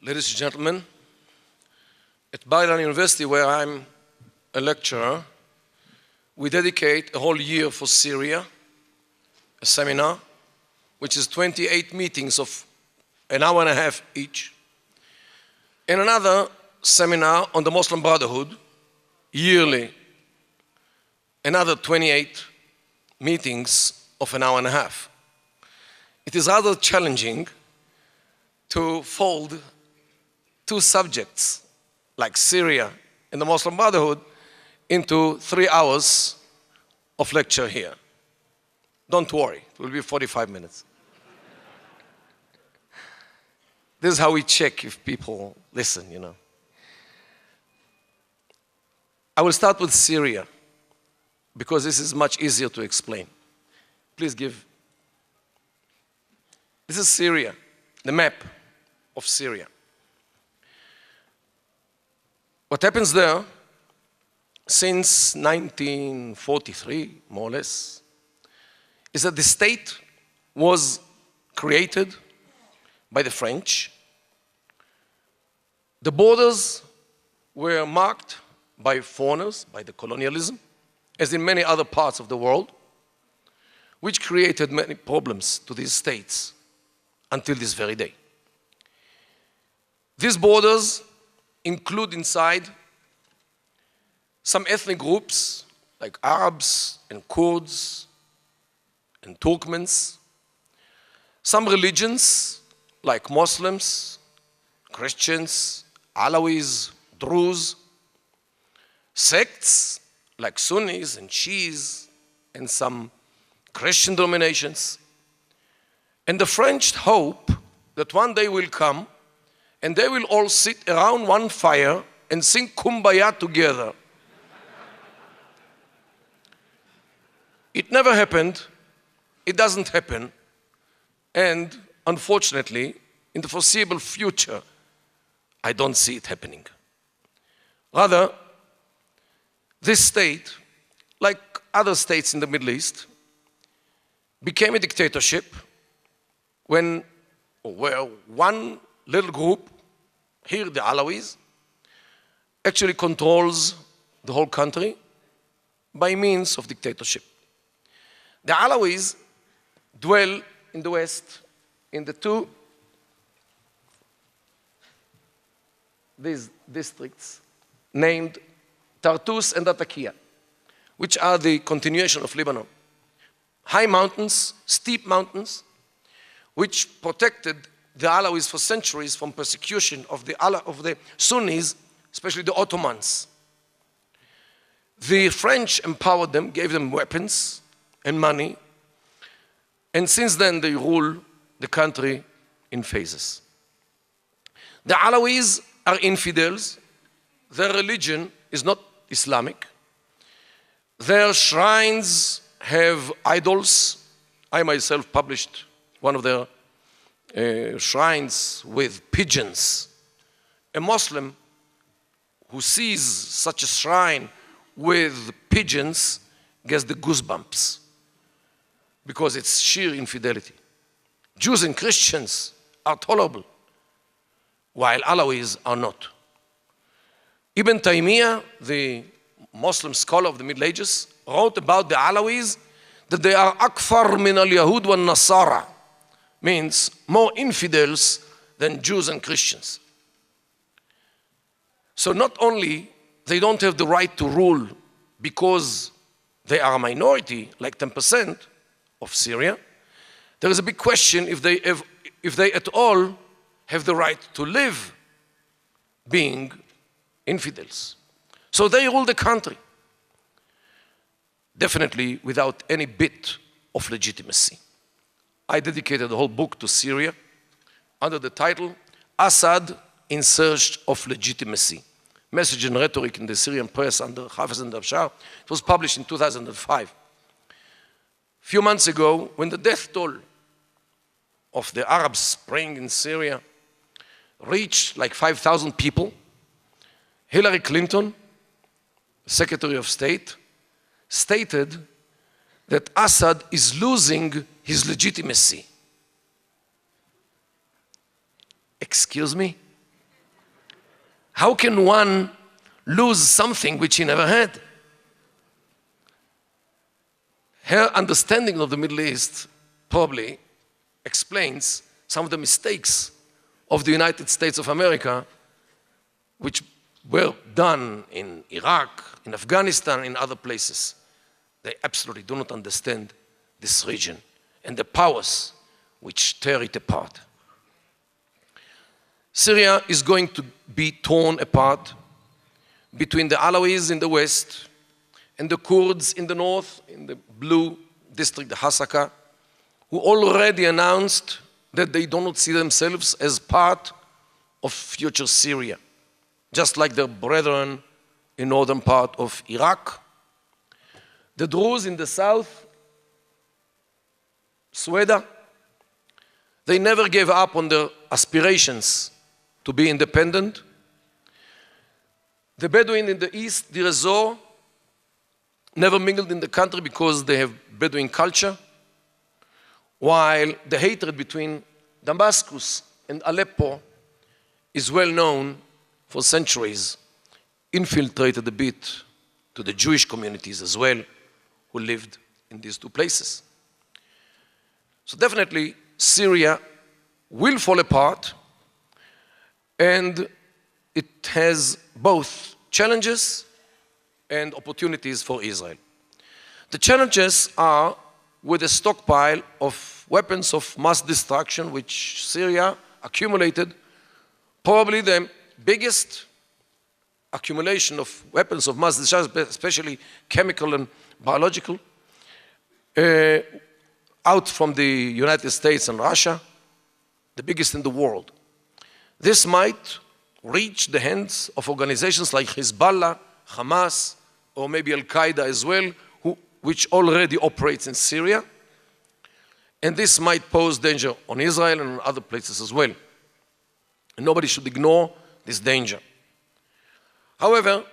Ladies and gentlemen, at Bar-Ilan University, where I'm a lecturer, we dedicate a whole year for Syria, a seminar, which is 28 meetings of an hour and a half each, and another seminar on the Muslim Brotherhood, yearly, another 28 meetings of an hour and a half. It is rather challenging to fold two subjects, like Syria and the Muslim Brotherhood, into 3 hours of lecture here. Don't worry, it will be 45 minutes. This is how we check if people listen, you know. I will start with Syria, because this is much easier to explain. Please give. This is Syria, the map of Syria. What happens there, since 1943, more or less, is that the state was created by the French. The borders were marked by foreigners, by the colonialism, as in many other parts of the world, which created many problems to these states until this very day. These borders include inside some ethnic groups like Arabs and Kurds and Turkmens, some religions like Muslims, Christians, Alawis, Druze, sects like Sunnis and Shias and some Christian denominations. And the French hope that one day will come and they will all sit around one fire and sing Kumbaya together. It never happened, it doesn't happen, and unfortunately, in the foreseeable future, I don't see it happening. Rather, this state, like other states in the Middle East, became a dictatorship where one little group, here the Alawis, actually controls the whole country by means of dictatorship. The Alawis dwell in the west, in the these districts named Tartus and Latakia, which are the continuation of Lebanon. High mountains, steep mountains, which protected the Alawis for centuries from persecution of the Sunnis, especially the Ottomans. The French empowered them, gave them weapons and money, and since then they rule the country in phases. The Alawis are infidels. Their religion is not Islamic. Their shrines have idols. I myself published one of their shrines with pigeons. A Muslim who sees such a shrine with pigeons gets the goosebumps because it's sheer infidelity. Jews and Christians are tolerable, while Alawis are not. Ibn Taymiyyah, the Muslim scholar of the Middle Ages, wrote about the Alawis that they are akfar min al-Yahud wa nasara, means more infidels than Jews and Christians. So not only they don't have the right to rule because they are a minority, like 10% of Syria, there is a big question if they at all have the right to live being infidels. So they rule the country, definitely without any bit of legitimacy. I dedicated the whole book to Syria under the title, Assad in Search of Legitimacy, Message and Rhetoric in the Syrian Press under Hafez and Bashar. It was published in 2005. A few months ago, when the death toll of the Arab Spring in Syria reached like 5,000 people, Hillary Clinton, Secretary of State, stated that Assad is losing his legitimacy. Excuse me? How can one lose something which he never had? Her understanding of the Middle East probably explains some of the mistakes of the United States of America, which were done in Iraq, in Afghanistan, in other places. They absolutely do not understand this region and the powers which tear it apart. Syria is going to be torn apart between the Alawis in the west and the Kurds in the north, in the blue district, the Hasaka, who already announced that they do not see themselves as part of future Syria, just like their brethren in northern part of Iraq. The Druze in the south, Sweden, they never gave up on their aspirations to be independent. The Bedouin in the east, Deir ez-Zor, never mingled in the country because they have Bedouin culture, while the hatred between Damascus and Aleppo is well known for centuries, infiltrated a bit to the Jewish communities as well, who lived in these two places. So definitely Syria will fall apart, and it has both challenges and opportunities for Israel. The challenges are with a stockpile of weapons of mass destruction which Syria accumulated, probably the biggest accumulation of weapons of mass destruction, especially chemical and biological, out from the United States and Russia, the biggest in the world. This might reach the hands of organizations like Hezbollah, Hamas, or maybe Al-Qaeda as well, which already operates in Syria. And this might pose danger on Israel and other places as well. And nobody should ignore this danger. However,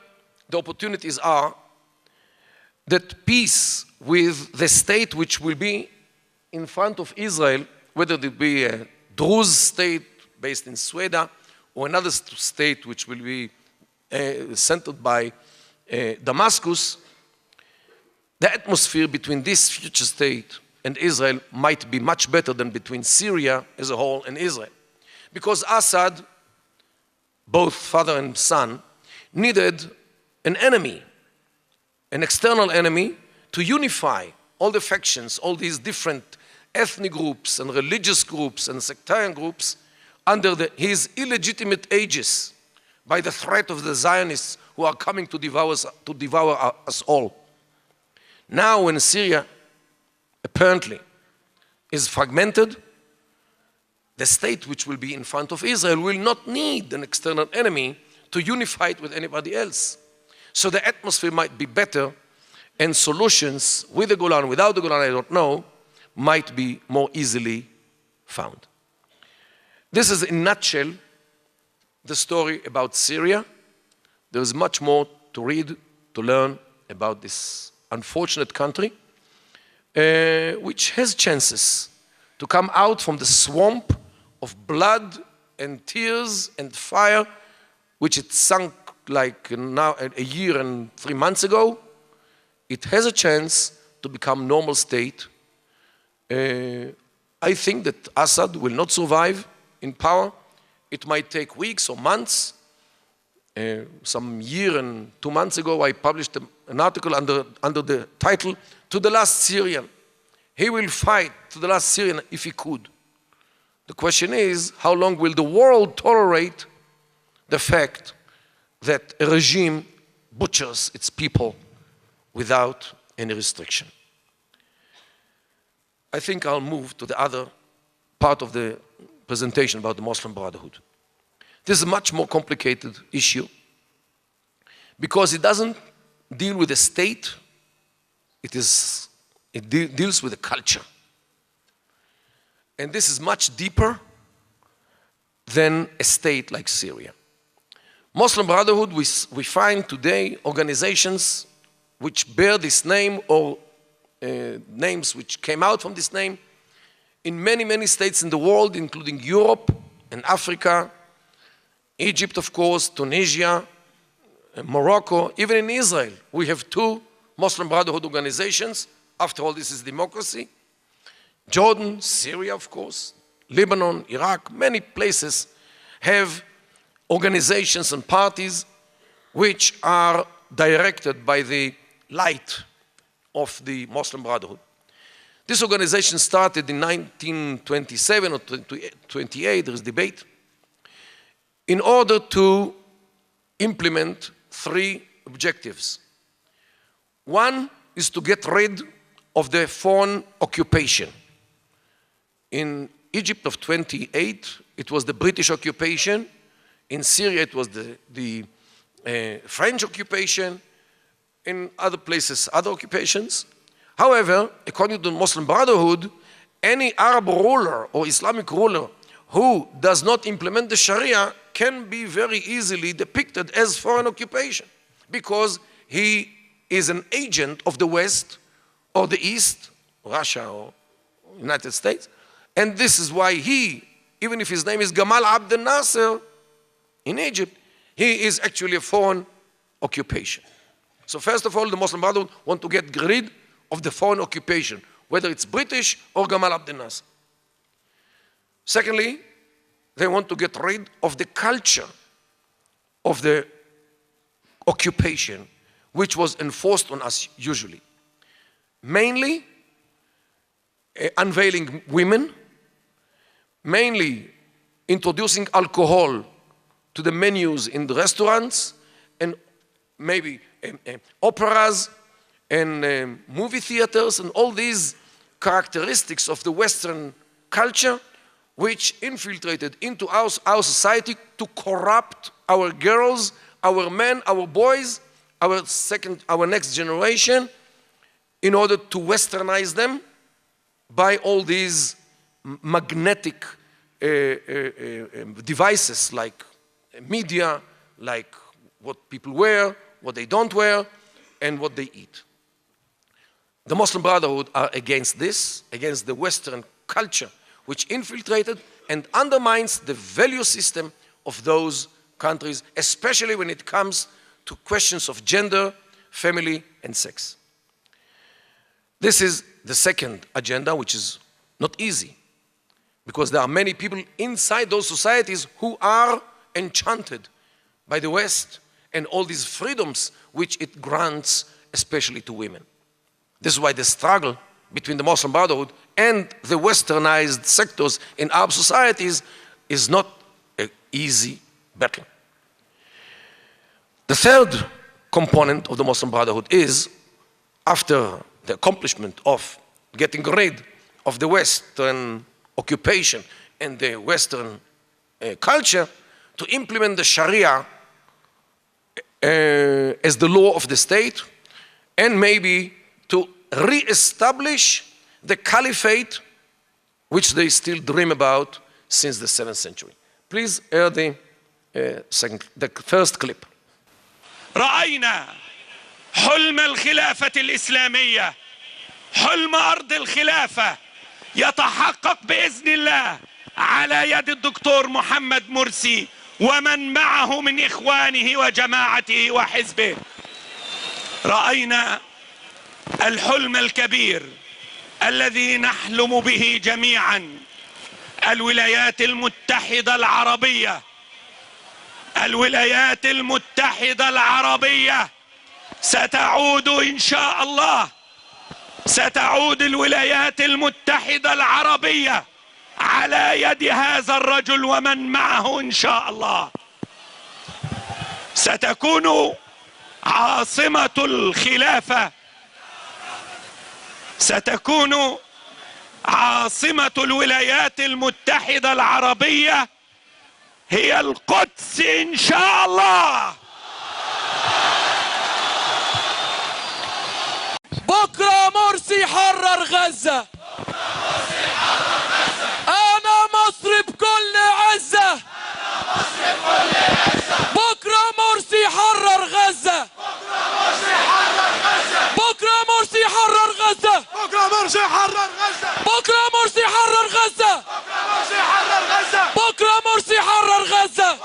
the opportunities are that peace with the state which will be in front of Israel, whether it be a Druze state based in Sweden or another state which will be centered by Damascus, the atmosphere between this future state and Israel might be much better than between Syria as a whole and Israel. Because Assad, both father and son, needed an enemy, an external enemy, to unify all the factions, all these different ethnic groups and religious groups and sectarian groups under his illegitimate aegis by the threat of the Zionists who are coming to devour us all. Now when Syria apparently is fragmented, the state which will be in front of Israel will not need an external enemy to unify it with anybody else. So the atmosphere might be better, and solutions with the Golan, without the Golan, I don't know, might be more easily found. This is in a nutshell the story about Syria. There is much more to read, to learn about this unfortunate country, which has chances to come out from the swamp of blood and tears and fire, which it sunk like now a year and 3 months ago. It has a chance to become normal state. I think that Assad will not survive in power. It might take weeks or months. Some year and 2 months ago, I published an article under the title, "To the Last Syrian." He will fight to the last Syrian if he could. The question is, how long will the world tolerate the fact that a regime butchers its people without any restriction? I think I'll move to the other part of the presentation about the Muslim Brotherhood. This is a much more complicated issue because it doesn't deal with the state, it deals with the culture. And this is much deeper than a state like Syria. Muslim Brotherhood, we find today organizations which bear this name or names which came out from this name in many, many states in the world, including Europe and Africa Egypt, of course, Tunisia, Morocco, even in Israel. We have 2 Muslim Brotherhood organizations. After all, this is democracy. Jordan, Syria, of course, Lebanon, Iraq, many places have organizations and parties which are directed by the light of the Muslim Brotherhood. This organization started in 1927 or 28, there is debate, in order to implement 3 objectives. One is to get rid of the foreign occupation. In Egypt of 28, it was the British occupation. In Syria, it was the French occupation. In other places, other occupations. However, according to the Muslim Brotherhood, any Arab ruler or Islamic ruler who does not implement the Sharia can be very easily depicted as foreign occupation because he is an agent of the West or the East, Russia or United States. And this is why he, even if his name is Gamal Abdel Nasser in Egypt, he is actually a foreign occupation. So first of all, the Muslim Brotherhood want to get rid of the foreign occupation, whether it's British or Gamal Abdel Nasser. Secondly, they want to get rid of the culture of the occupation, which was enforced on us usually. Mainly unveiling women, mainly introducing alcohol to the menus in the restaurants, and maybe operas and movie theaters, and all these characteristics of the Western culture which infiltrated into our society to corrupt our girls, our men, our boys, our next generation, in order to westernize them by all these magnetic devices like media, like what people wear, what they don't wear, and what they eat. The Muslim Brotherhood are against this, against the Western culture, which infiltrated and undermines the value system of those countries, especially when it comes to questions of gender, family, and sex. This is the second agenda, which is not easy, because there are many people inside those societies who are enchanted by the West and all these freedoms which it grants, especially to women. This is why the struggle between the Muslim Brotherhood and the westernized sectors in Arab societies is not an easy battle. The third component of the Muslim Brotherhood is, after the accomplishment of getting rid of the Western occupation and the Western culture, to implement the Sharia as the law of the state, and maybe to re-establish the caliphate which they still dream about since the 7th century. Please hear the first clip. رأينا حلم الخلافة الإسلامية، حلم أرض الخلافة يتحقق بإذن الله على يد الدكتور محمد مرسي ومن معه من إخوانه وجماعته وحزبه. رأينا الحلم الكبير الذي نحلم به جميعا، الولايات المتحدة العربية. الولايات المتحدة العربية ستعود إن شاء الله، ستعود الولايات المتحدة العربية على يد هذا الرجل ومن معه إن شاء الله. ستكون عاصمة الخلافة، ستكون عاصمة الولايات المتحدة العربية هي القدس إن شاء الله. بكرة مرسي حرر غزة، أنا مصري بكل عزة، بكرة مرسي حرر غزة، بكرة مرسي حرر غزة، بكرة مرسي حرر غزة، بكرة مرسي حرر غزة، بكرة مرسي حرر غزة، بكرة مرسي حرر غزة،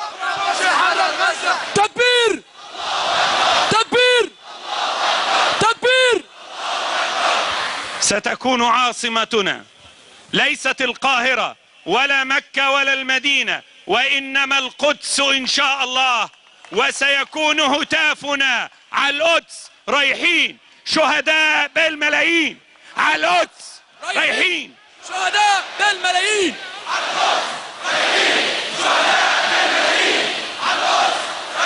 ستكون عاصمتنا ليست القاهرة ولا مكة ولا المدينة، وإنما القدس إن شاء الله. وسيكون هتافنا على القدس، رايحين شهداء بالملايين على القدس، رايحين شهداء بالملايين على القدس،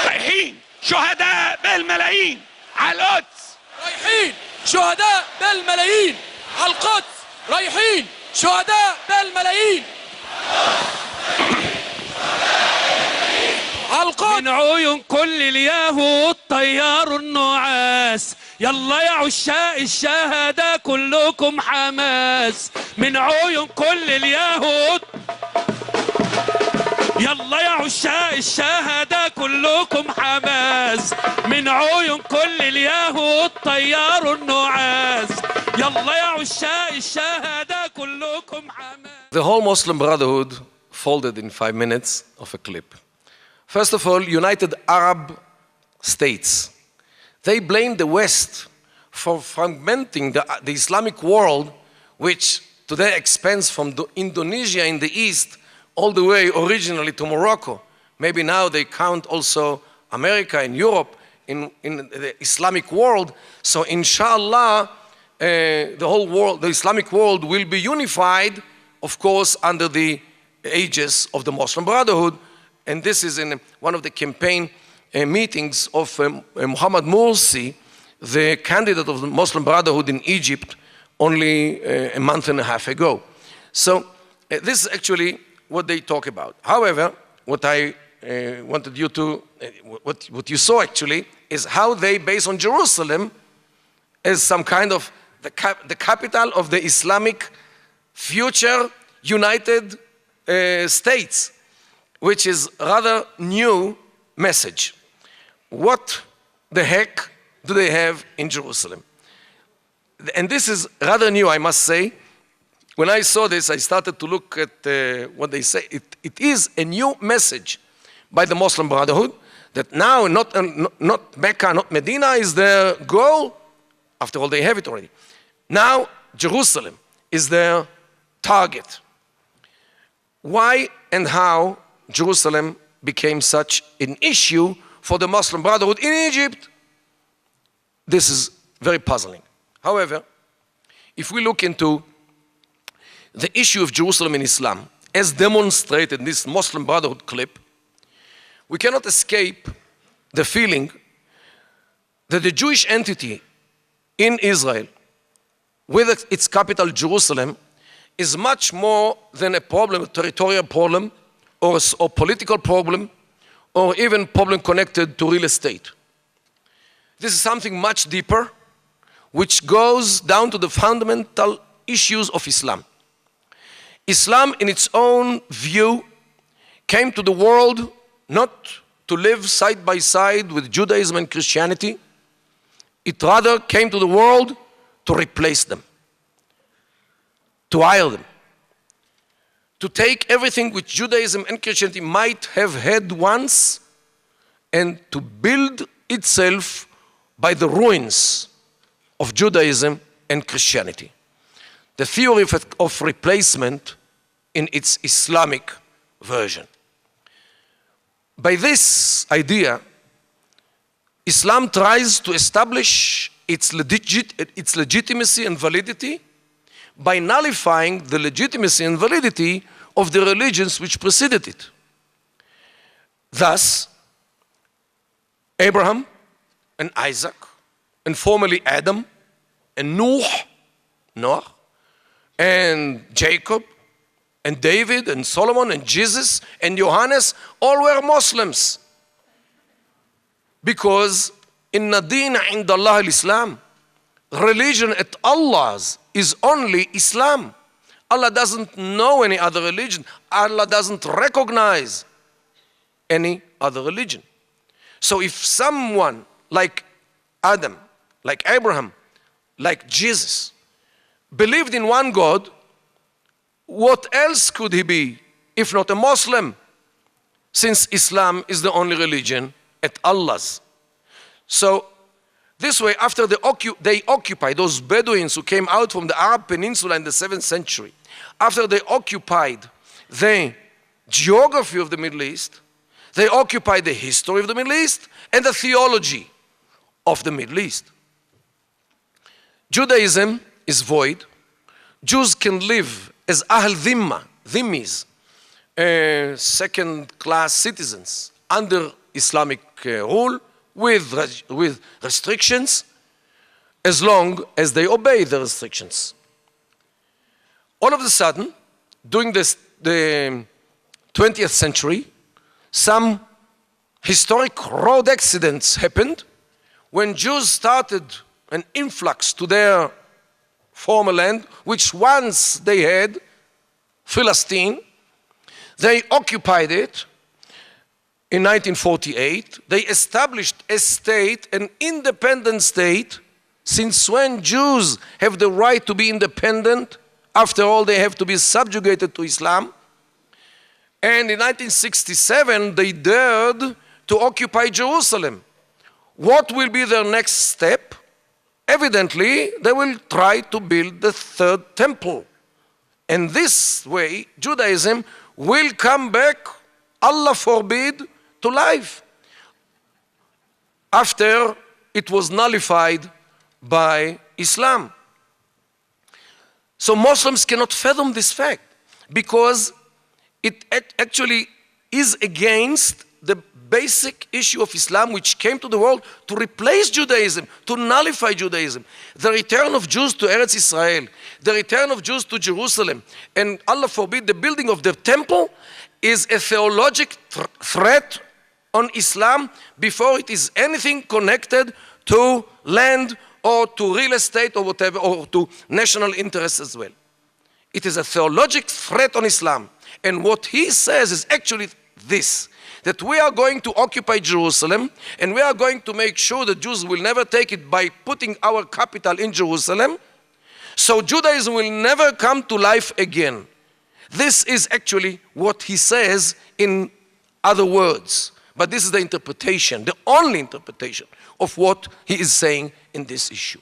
رايحين شهداء بالملايين على القدس، رايحين شهداء بالملايين على القدس، رايحين شهداء بالملايين على القدس. من عيون كل اليهود طيروا النعاس، يلا يا عشاق الشهداء كلكم حماس. من عيون كل اليهود، يلا يا عشاق الشهداء كلكم حماس. من عيون كل اليهود طيروا النعاس، يلا يا عشاق الشهداء كلكم حماس. The whole Muslim Brotherhood folded in 5 minutes of a clip. First of all, United Arab States. They blamed the West for fragmenting the Islamic world, which to their expense from Indonesia in the east all the way originally to Morocco. Maybe now they count also America and Europe in the Islamic world. So inshallah, the whole world, the Islamic world will be unified, of course, under the aegis of the Muslim Brotherhood. And this is in one of the campaign meetings of Muhammad Morsi, the candidate of the Muslim Brotherhood in Egypt, only a month and a half ago. So this is actually what they talk about. However, what I wanted you to, what you saw actually, is how they base on Jerusalem as some kind of the capital of the Islamic future United States, which is rather new message. What the heck do they have in Jerusalem? And this is rather new, I must say. When I saw this, I started to look at what they say. It is a new message by the Muslim Brotherhood that now not Mecca, not Medina is their goal. After all, they have it already. Now Jerusalem is their target. Why and how Jerusalem became such an issue for the Muslim Brotherhood in Egypt? This is very puzzling. However, if we look into the issue of Jerusalem in Islam, as demonstrated in this Muslim Brotherhood clip, we cannot escape the feeling that the Jewish entity in Israel, with its capital Jerusalem, is much more than a problem, a territorial problem, or political problem, or even problem connected to real estate. This is something much deeper, which goes down to the fundamental issues of Islam. Islam, in its own view, came to the world not to live side by side with Judaism and Christianity. It rather came to the world to replace them, to hire them, to take everything which Judaism and Christianity might have had once and to build itself by the ruins of Judaism and Christianity. The theory of replacement in its Islamic version. By this idea, Islam tries to establish its legitimacy and validity by nullifying the legitimacy and validity of the religions which preceded it. Thus, Abraham and Isaac, and formerly Adam, and Noah, and Jacob, and David, and Solomon, and Jesus, and Johannes, all were Muslims. Because inna dina inda Allah al-Islam, religion at Allah's is only Islam. Allah doesn't know any other religion. Allah doesn't recognize any other religion. So if someone like Adam, like Abraham, like Jesus, believed in one God, what else could he be if not a Muslim? Since Islam is the only religion at Allah's. So This way, after they occupied, those Bedouins who came out from the Arab Peninsula in the 7th century, after they occupied the geography of the Middle East, they occupied the history of the Middle East and the theology of the Middle East. Judaism is void. Jews can live as Ahl Dhimma, Dhimmis, second-class citizens under Islamic rule with restrictions, as long as they obey the restrictions. All of a sudden, during the 20th century, some historic road accidents happened when Jews started an influx to their former land, which once they had, Philistine. They occupied it in 1948. They established a state, an independent state. Since when Jews have the right to be independent? After all, they have to be subjugated to Islam. And in 1967, they dared to occupy Jerusalem. What will be their next step? Evidently, they will try to build the third temple. And this way, Judaism will come back, Allah forbid, to life, after it was nullified by Islam. So Muslims cannot fathom this fact, because it actually is against the basic issue of Islam, which came to the world to replace Judaism, to nullify Judaism. The return of Jews to Eretz Israel, the return of Jews to Jerusalem, and Allah forbid, the building of the temple is a theological threat on Islam before it is anything connected to land or to real estate or whatever, or to national interests as well. It is a theological threat on Islam. And what he says is actually this, that we are going to occupy Jerusalem, and we are going to make sure that Jews will never take it by putting our capital in Jerusalem, so Judaism will never come to life again. This is actually what he says in other words. But this is the interpretation, the only interpretation of what he is saying in this issue.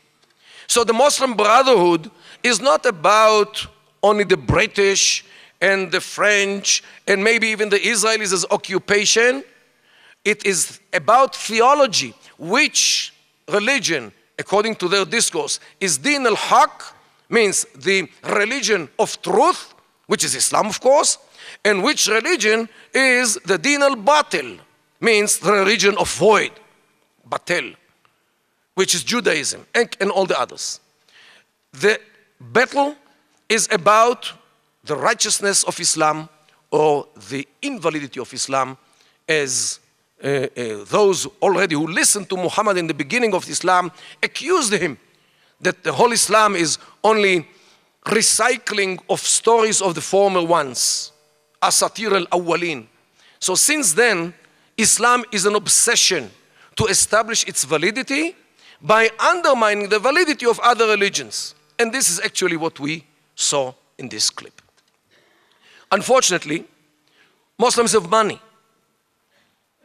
So the Muslim Brotherhood is not about only the British and the French and maybe even the Israelis as occupation. It is about theology, which religion, according to their discourse, is Din al-Haq, means the religion of truth, which is Islam, of course, and which religion is the Din al-Batil, means the religion of void, Batel, which is Judaism, and all the others. The battle is about the righteousness of Islam or the invalidity of Islam, as those already who listened to Muhammad in the beginning of Islam accused him that the whole Islam is only recycling of stories of the former ones, asatir al-awwalin. So since then, Islam is an obsession to establish its validity by undermining the validity of other religions. And this is actually what we saw in this clip. Unfortunately, Muslims have money,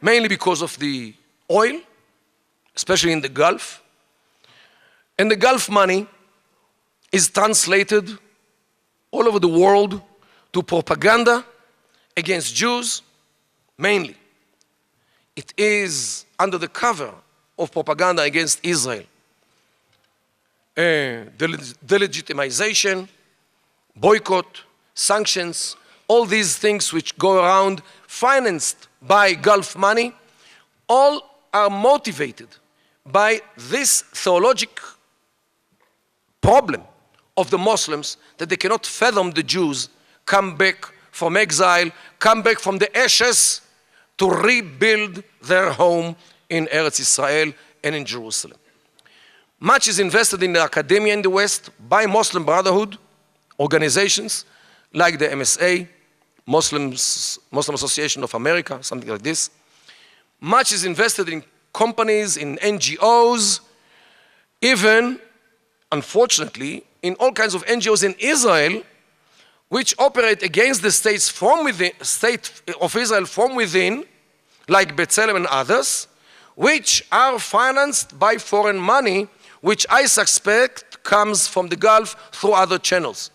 mainly because of the oil, especially in the Gulf. And the Gulf money is translated all over the world to propaganda against Jews, mainly. It is under the cover of propaganda against Israel. Delegitimization, boycott, sanctions, all these things which go around, financed by Gulf money, all are motivated by this theological problem of the Muslims, that they cannot fathom the Jews come back from exile, come back from the ashes to rebuild their home in Eretz Israel and in Jerusalem. Much is invested in the academia in the West by Muslim Brotherhood organizations like the MSA, Muslim Association of America, something like this. Much is invested in companies, in NGOs, even, unfortunately, in all kinds of NGOs in Israel, which operate against the states from within, state of Israel from within, like B'Tselem and others, which are financed by foreign money, which I suspect comes from the Gulf through other channels.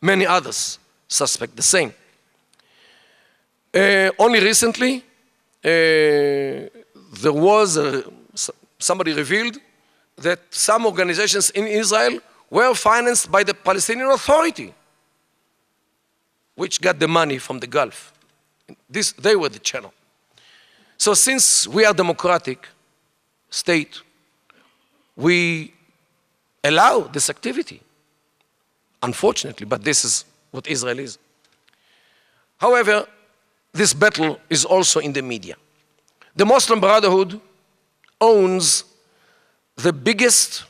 Many others suspect the same. Only recently, there was somebody revealed that some organizations in Israel were financed by the Palestinian Authority, which got the money from the Gulf. They were the channel. So since we are a democratic state, we allow this activity, unfortunately, but this is what Israel is. However, this battle is also in the media. The Muslim Brotherhood owns the biggest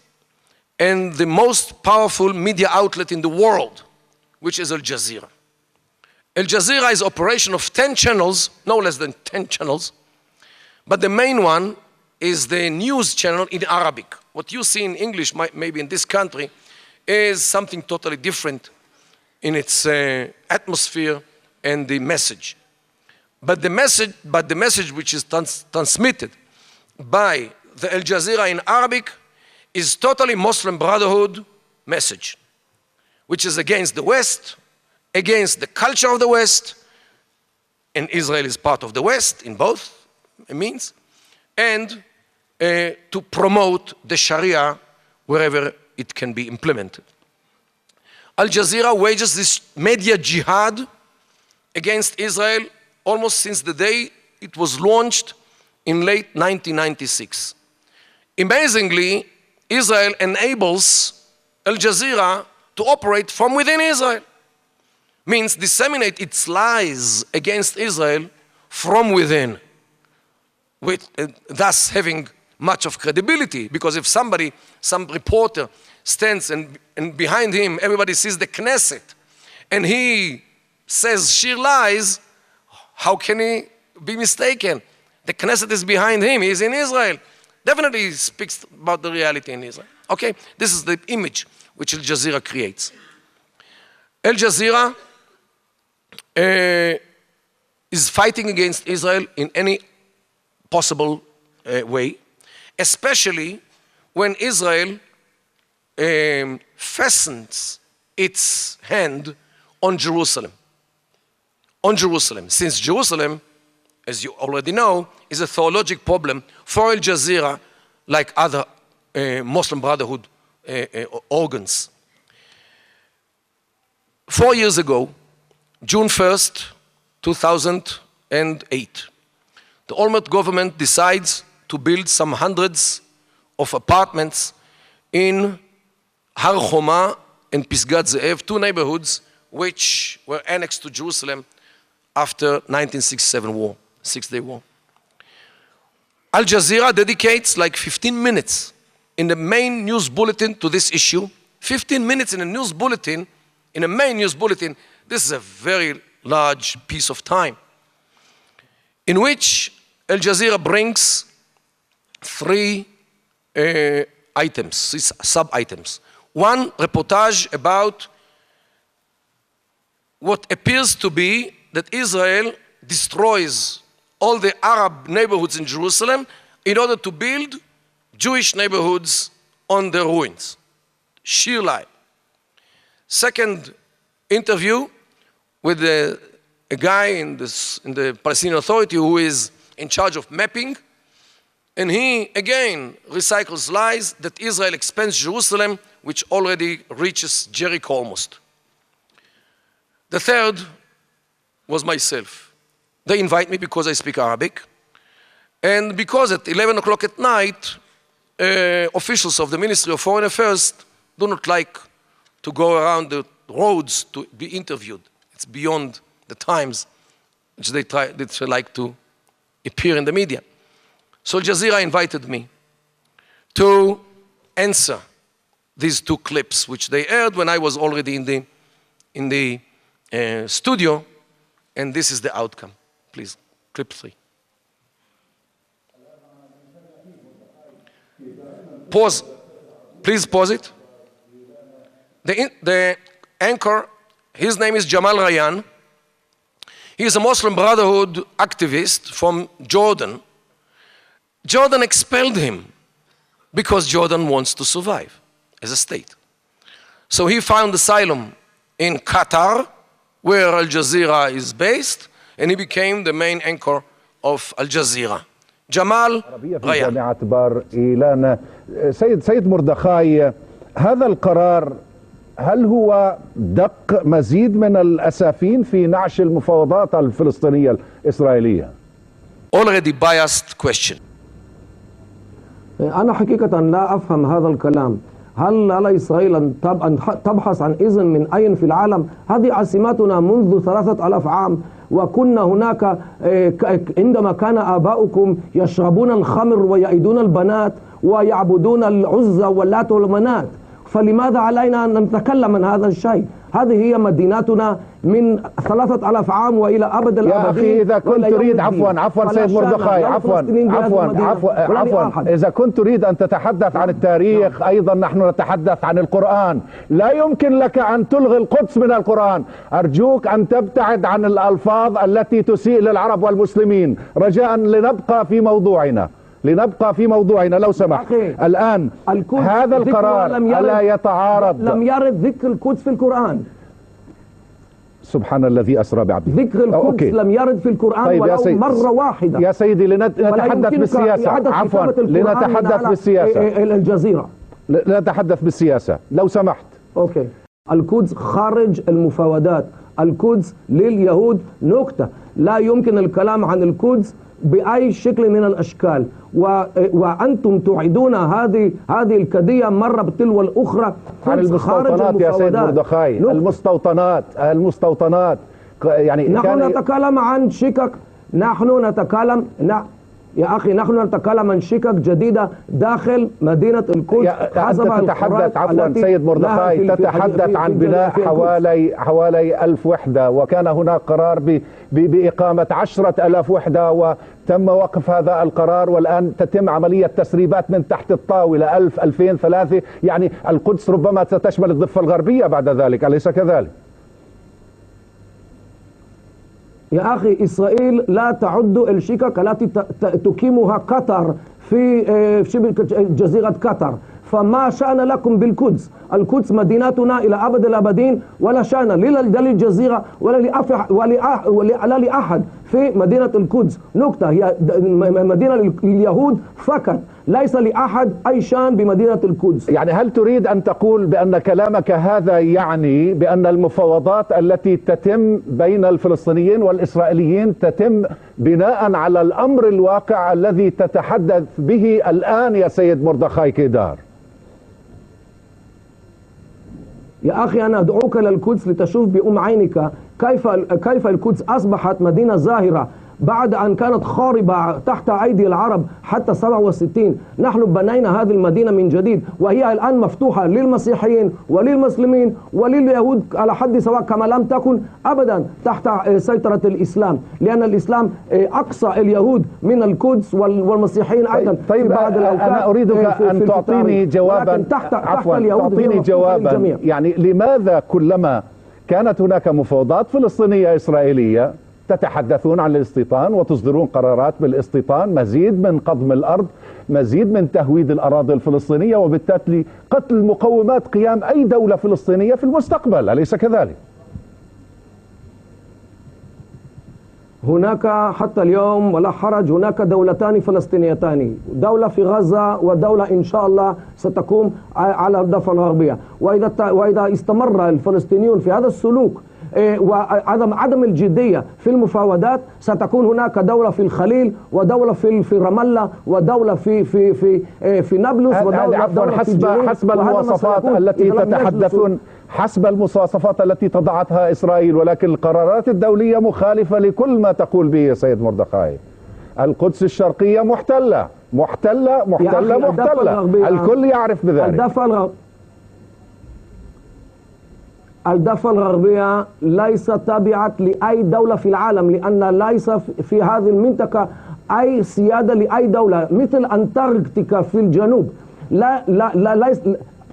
and the most powerful media outlet in the world, which is Al Jazeera. Al Jazeera is an operation of 10 channels, no less than 10 channels, but the main one is the news channel in Arabic. What you see in English, maybe in this country, is something totally different in its atmosphere and the message. But the message which is transmitted by the Al Jazeera in Arabic is totally Muslim Brotherhood message, which is against the West, against the culture of the West, and Israel is part of the West in both means, and to promote the Sharia wherever it can be implemented. Al Jazeera wages this media jihad against Israel almost since the day it was launched in late 1996. Amazingly, Israel enables Al Jazeera to operate from within Israel. Means disseminate its lies against Israel from within, thus having much of credibility. Because if some reporter stands and behind him everybody sees the Knesset and he says sheer lies, how can he be mistaken? The Knesset is behind him, he is in Israel. Definitely he speaks about the reality in Israel. Okay, this is the image which Al Jazeera creates. Al Jazeera is fighting against Israel in any possible way, especially when Israel fastens its hand on Jerusalem. On Jerusalem, since Jerusalem, as you already know, is a theological problem for Al Jazeera, like other Muslim Brotherhood organs. 4 years ago, June 1st, 2008, the Olmert government decides to build some hundreds of apartments in Har Choma and Pisgat Ze'ev, two neighborhoods which were annexed to Jerusalem after 1967 war, Six-Day War. Al Jazeera dedicates like 15 minutes in the main news bulletin to this issue. 15 minutes in a news bulletin, in a main news bulletin, this is a very large piece of time, in which Al Jazeera brings three items, sub-items. One, reportage about what appears to be that Israel destroys all the Arab neighborhoods in Jerusalem in order to build Jewish neighborhoods on the ruins. Sheer lie. Second interview with a guy in the Palestinian Authority who is in charge of mapping, and he again recycles lies that Israel expands Jerusalem, which already reaches Jericho almost. The third was myself. They invite me because I speak Arabic, and because at 11 o'clock at night, officials of the Ministry of Foreign Affairs do not like to go around the roads to be interviewed. It's beyond the times which they like to appear in the media. So Al Jazeera invited me to answer these two clips, which they aired when I was already in the studio, and this is the outcome. Please, clip 3. Pause. Please pause it. The anchor, his name is Jamal Rayyan. He is a Muslim Brotherhood activist from Jordan, Jordan expelled him because Jordan wants to survive as a state. So he found asylum in Qatar, where Al Jazeera is based, and he became the main anchor of Al Jazeera. جمال ريان. جامعة بار إيلان. سيد مردخاي، هذا القرار هل هو دق مزيد من الأسافين في نعش المفاوضات الفلسطينية الإسرائيلية؟ Already biased question. أنا حقيقة لا أفهم هذا الكلام. هل على إسرائيل أن تبحث عن إذن من أين في العالم؟ هذه عاصمتنا منذ 3000 عام، وكنا هناك عندما كان آباؤكم يشربون الخمر ويعيدون البنات ويعبدون العزى واللات والمنات، فلماذا علينا أن نتكلم عن هذا الشيء؟ هذه هي مدينتنا من 3000 عام وإلى أبد الآبدين. يا أخي إذا كنت تريد عفوا سيد مردخاي، عفوا إذا كنت تريد أن تتحدث عن التاريخ، أيضا نحن نتحدث عن القرآن. لا يمكن لك أن تلغي القدس من القرآن. أرجوك أن تبتعد عن الألفاظ التي تسيء للعرب والمسلمين، رجاء لنبقى في موضوعنا لو سمحت. الآن هذا القرار ألا يتعارض؟ لم يرد ذكر القدس في القرآن. سبحان الذي أسرى بعبده. ذكر القدس لم يرد في القرآن. طيب ولو مرة واحدة. يا سيدي لنتحدث بالسياسة. عفوا لنتحدث بالسياسة. الجزيرة لنتحدث بالسياسة لو سمحت. أوكي. القدس خارج المفاوضات. القدس لليهود نقطة. لا يمكن الكلام عن القدس بأي شكل من الأشكال، وأنتم تعيدون هذه القضية مرة بتلو الأخرى. عن المستوطنات يا سيد مردخاي، المستوطنات يعني نحن نتكلم عن شقق. يا أخي نحن نتكلم عن شقق جديدة داخل مدينة القدس. أنت تتحدث عفوا سيد مردخاي، تتحدث عن بناء حوالي 1000 وحدة، وكان هناك قرار بإقامة 10,000 وحدة، وتم وقف هذا القرار، والآن تتم عملية تسريبات من تحت الطاولة 1000 2000 3. يعني القدس ربما ستشمل الضفة الغربية بعد ذلك، أليس كذلك؟ يا أخي إسرائيل لا تعد الشقق التي تقيمها قطر في شبه جزيرة قطر، فما شأن لكم بالقدس؟ القدس مدينتنا إلى أبد الأبدين، ولا شأن لا للجزيرة ولا لأحد في مدينة القدس. نقطة. هي مدينة لليهود فقط، ليس لأحد أي شأن بمدينة القدس. يعني هل تريد أن تقول بأن كلامك هذا يعني بأن المفاوضات التي تتم بين الفلسطينيين والإسرائيليين تتم بناء على الأمر الواقع الذي تتحدث به الآن يا سيد مردخاي كيدار؟ يا أخي أنا أدعوك للقدس لتشوف بأم عينك كيف القدس أصبحت مدينة زاهرة بعد أن كانت خاربة تحت أيدي العرب حتى 67. نحن بنينا هذه المدينة من جديد، وهي الآن مفتوحة للمسيحيين وللمسلمين ولليهود على حد سواء، كما لم تكن أبدا تحت سيطرة الإسلام، لأن الإسلام أقصى اليهود من القدس والمسيحيين أيضا. طيب أنا أريدك أن تعطيني جوابا. تعطيني جوابا. يعني لماذا كلما كانت هناك مفاوضات فلسطينية إسرائيلية تتحدثون عن الاستيطان وتصدرون قرارات بالاستيطان، مزيد من قضم الأرض، مزيد من تهويد الأراضي الفلسطينية، وبالتالي قتل مقومات قيام أي دولة فلسطينية في المستقبل، أليس كذلك؟ هناك حتى اليوم ولا حرج هناك دولتان فلسطينيتان، دولة في غزة ودولة إن شاء الله ستقوم على الضفة الغربية. وإذا استمر الفلسطينيون في هذا السلوك وعدم الجدية في المفاوضات، ستكون هناك دولة في الخليل، ودولة في رام الله، ودولة في نابلس، ودولة حسب المواصفات التي تتحدثون، حسب المواصفات التي تضعتها إسرائيل، ولكن القرارات الدولية مخالفة لكل ما تقول به يا سيد مردخاي. القدس الشرقية محتلة. الكل يعرف بذلك. الضفة الغربية ليست تابعة لأي دولة في العالم، لأن ليس في هذه المنطقة أي سيادة لأي دولة، مثل أنتاركتيكا في الجنوب. ليس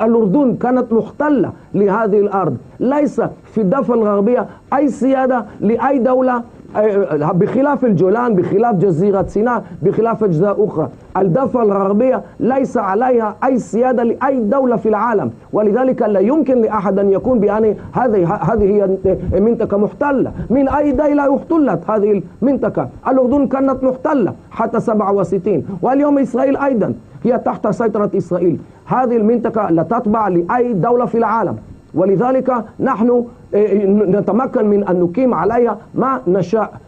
الأردن كانت محتلة لهذه الأرض. ليس في الضفة الغربية أي سيادة لأي دولة بخلاف الجولان، بخلاف جزيرة سيناء، بخلاف أجزاء أخرى. الضفة الغربية ليس عليها أي سيادة لأي دولة في العالم، ولذلك لا يمكن لأحد أن يكون بأن هذه هي منطقة محتلة. من أي دولة احتلت هذه المنطقة؟ الأردن كانت محتلة حتى 67، واليوم إسرائيل أيضا هي تحت سيطرة إسرائيل. هذه المنطقة لا تتبع لأي دولة في العالم، ولذلك نحن نتمكن من أن نقيم عليها ما نشاء.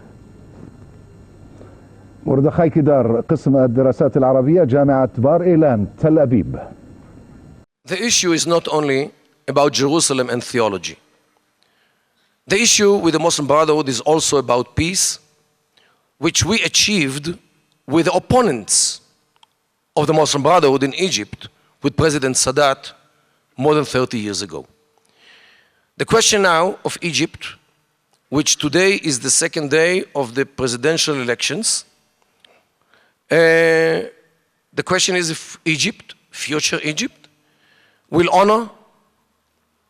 مردخاي كدار، قسم الدراسات العربية، جامعة بار إيلان، تل أبيب. The issue is not only about Jerusalem and theology. The issue with the Muslim Brotherhood is also about peace, which we achieved with the opponents of the Muslim Brotherhood in Egypt with President Sadat more than 30 years ago. The question now of Egypt, which today is the second day of the presidential elections, the question is if Egypt, future Egypt, will honor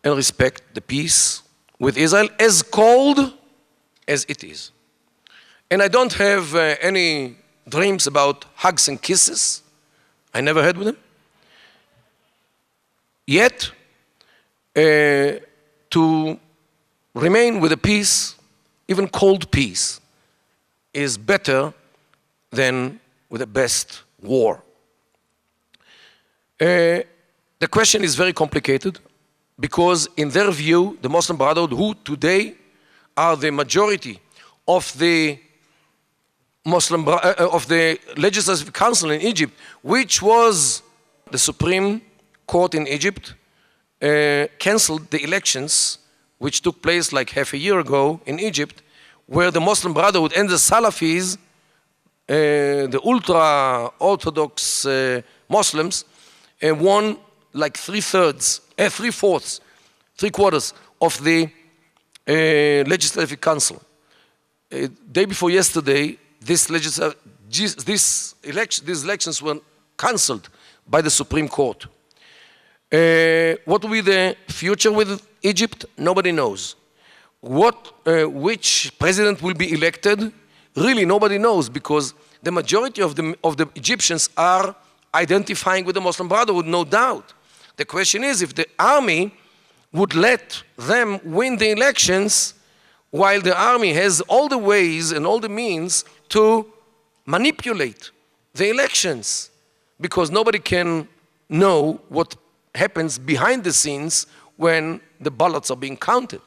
and respect the peace with Israel as cold as it is. And I don't have any dreams about hugs and kisses. I never had with them. Yet, to remain with a peace, even cold peace, is better than with the best war. The question is very complicated because in their view, the Muslim Brotherhood, who today are the majority of the of the Legislative Council in Egypt, which was the Supreme Court in Egypt, cancelled the elections which took place like half a year ago in Egypt, where the Muslim Brotherhood and the Salafis, the ultra-Orthodox Muslims, won like three-quarters of the Legislative Council. Day before yesterday, these elections were cancelled by the Supreme Court. What will be the future with Egypt? Nobody knows. Which president will be elected? Really, nobody knows, because the majority of the Egyptians are identifying with the Muslim Brotherhood, no doubt. The question is if the army would let them win the elections, while the army has all the ways and all the means to manipulate the elections, because nobody can know what happens behind the scenes when the ballots are being counted.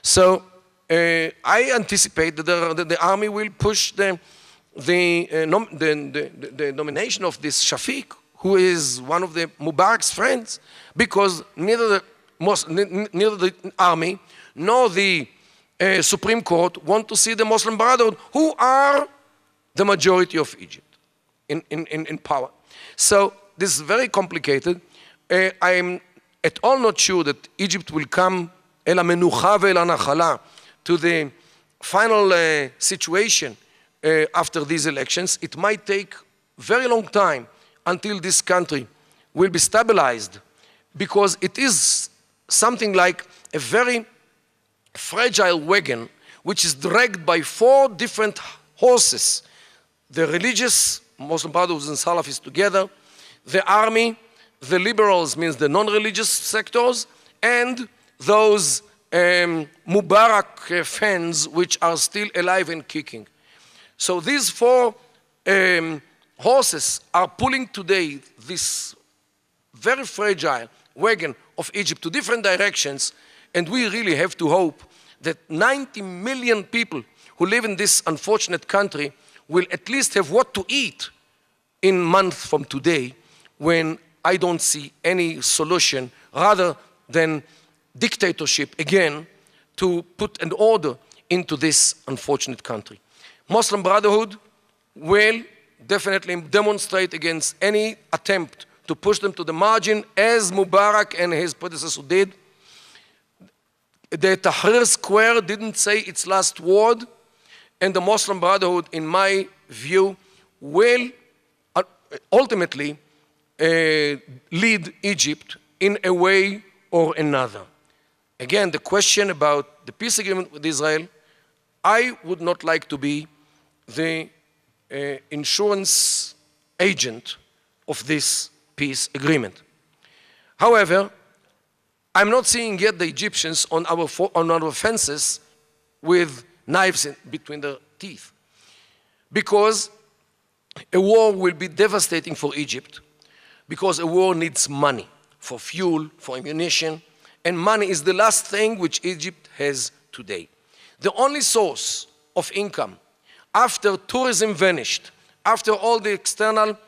So I anticipate that the army will push the nomination of this Shafiq, who is one of the Mubarak's friends, because neither the army nor the Supreme Court want to see the Muslim Brotherhood, who are the majority of Egypt in power. So this is very complicated. I am at all not sure that Egypt will come el hamenucha ve'el hanachala to the final situation after these elections. It might take very long time until this country will be stabilized, because it is something like a very fragile wagon which is dragged by 4 different horses: the religious Muslim Brotherhoods and Salafis together, the army, the liberals, means the non-religious sectors, and those Mubarak fans which are still alive and kicking. So these 4 horses are pulling today this very fragile wagon of Egypt to different directions, and we really have to hope that 90 million people who live in this unfortunate country will at least have what to eat in a month from today, when I don't see any solution rather than dictatorship again to put an order into this unfortunate country. Muslim Brotherhood will definitely demonstrate against any attempt to push them to the margin, as Mubarak and his predecessor did. The Tahrir Square didn't say its last word, and the Muslim Brotherhood, in my view, will ultimately lead Egypt in a way or another. Again, the question about the peace agreement with Israel I would not like to be the insurance agent of this peace agreement. However, I'm not seeing yet the Egyptians on our fences with knives between their teeth, because a war will be devastating for Egypt, because a war needs money for fuel, for ammunition, and money is the last thing which Egypt has today. The only source of income after tourism vanished, after all the external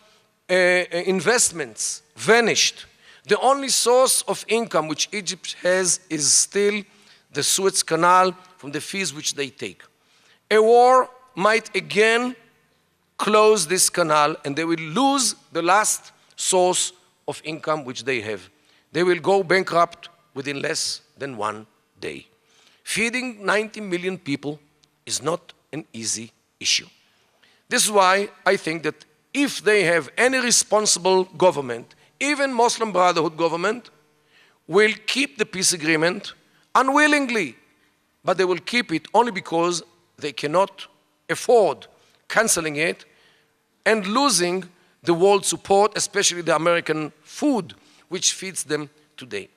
investments vanished, the only source of income which Egypt has is still the Suez Canal from the fees which they take. A war might again close this canal, and they will lose the last source of income which they have. They will go bankrupt within less than 1 day. Feeding 90 million people is not an easy issue. This is why I think that if they have any responsible government, even Muslim Brotherhood government, will keep the peace agreement unwillingly, but they will keep it only because they cannot afford canceling it and losing the world support, especially the American food, which feeds them today.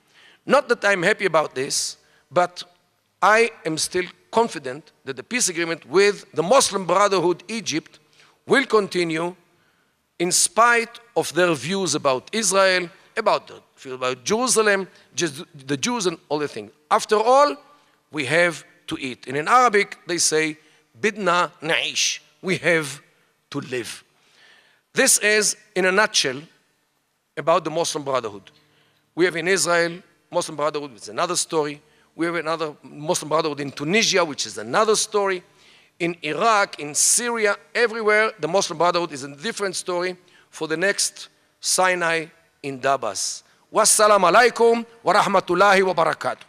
Not that I'm happy about this, but I am still confident that the peace agreement with the Muslim Brotherhood Egypt will continue in spite of their views about Israel, about Jerusalem, the Jews and all the things. After all, we have to eat. And in Arabic, they say, Bidna na'ish, we have to live. This is, in a nutshell, about the Muslim Brotherhood. We have in Israel, Muslim Brotherhood, which is another story. We have another Muslim Brotherhood in Tunisia, which is another story. In Iraq, in Syria, everywhere, the Muslim Brotherhood is a different story for the next Sinai in Dabas. Wassalamu alaikum wa rahmatullahi wa barakatuh.